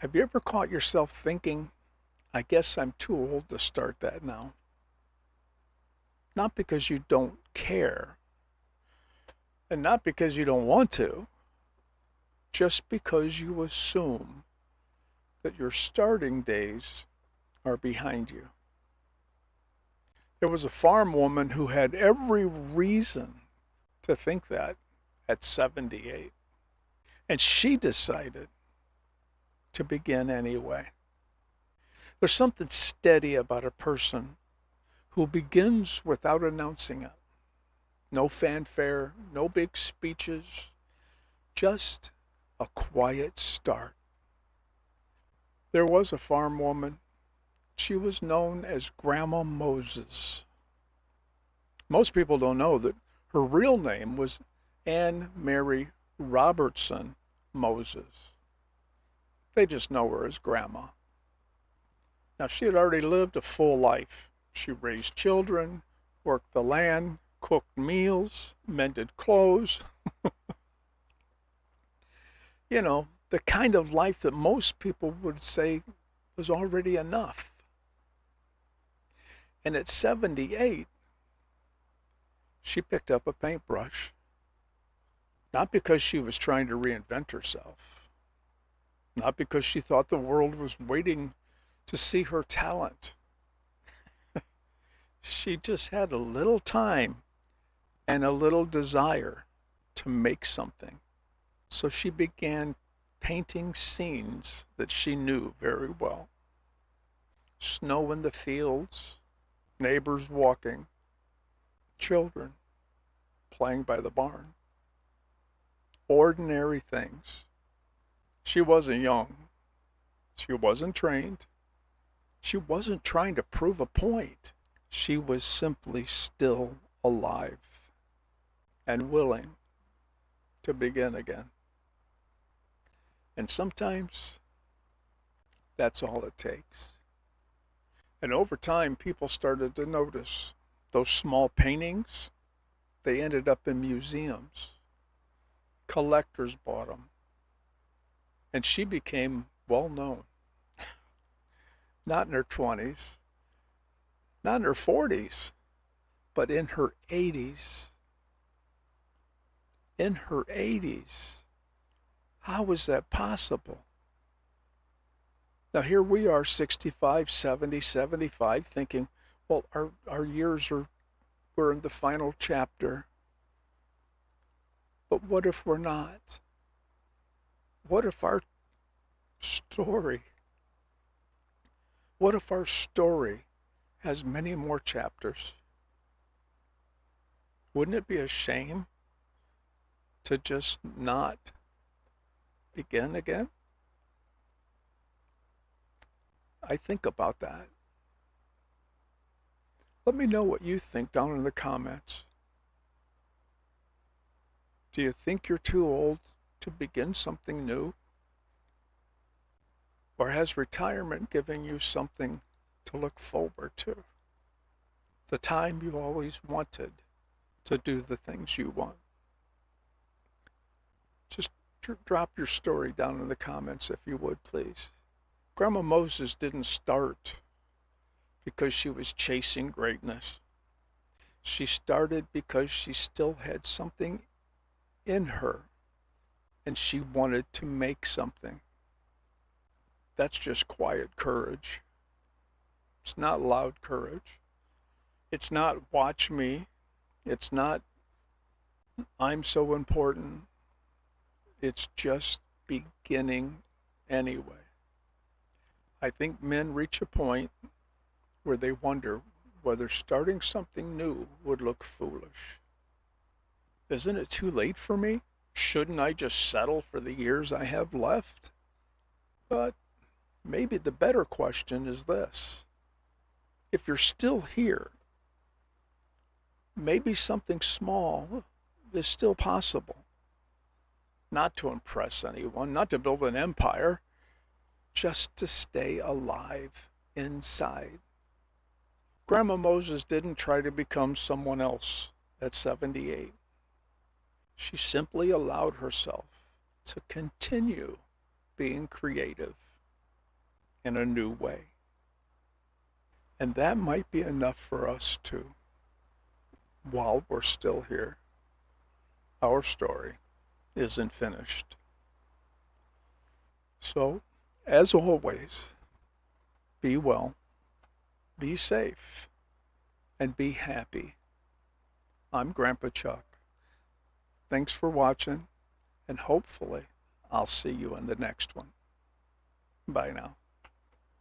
Have you ever caught yourself thinking, I guess I'm too old to start that now? Not because you don't care, and not because you don't want to, just because you assume that your starting days are behind you. There was a farm woman who had every reason to think that at 78, and she decided to begin anyway. There's something steady about a person who begins without announcing it. No fanfare, no big speeches, just a quiet start. There was a farm woman. She was known as Grandma Moses. Most people don't know that her real name was Anne Mary Robertson Moses. They just know her as Grandma. Now, she had already lived a full life. She raised children, worked the land, cooked meals, mended clothes. You know, the kind of life that most people would say was already enough. And at 78, she picked up a paintbrush, not because she was trying to reinvent herself, not because she thought the world was waiting to see her talent. She just had a little time and a little desire to make something. So she began painting scenes that she knew very well. Snow in the fields, neighbors walking, children playing by the barn. Ordinary things. She wasn't young. She wasn't trained. She wasn't trying to prove a point. She was simply still alive and willing to begin again. And sometimes that's all it takes. And over time, people started to notice those small paintings. They ended up in museums. Collectors bought them. And she became well known. Not in her 20s, not in her 40s, but in her 80s. In her 80s. How is that possible? Now here we are 65, 70, 75 thinking, well, our years we're in the final chapter. But what if we're not? What if our story, what if our story has many more chapters? Wouldn't it be a shame to just not begin again? I think about that. Let me know what you think down in the comments. Do you think you're too old to begin something new? Or has retirement given you something to look forward to? The time you always wanted to do the things you want. Just drop your story down in the comments if you would, please. Grandma Moses didn't start because she was chasing greatness. She started because she still had something in her and she wanted to make something. That's just quiet courage. It's not loud courage. It's not watch me. It's not I'm so important. It's just beginning anyway. I think men reach a point where they wonder whether starting something new would look foolish. Isn't it too late for me? Shouldn't I just settle for the years I have left? But maybe the better question is this. If you're still here, maybe something small is still possible. Not to impress anyone, not to build an empire, just to stay alive inside. Grandma Moses didn't try to become someone else at 78. She simply allowed herself to continue being creative in a new way. And that might be enough for us too, while we're still here. Our story isn't finished. So, as always, be well, be safe, and be happy. I'm Grandpa Chuck. Thanks for watching, and hopefully I'll see you in the next one. Bye now.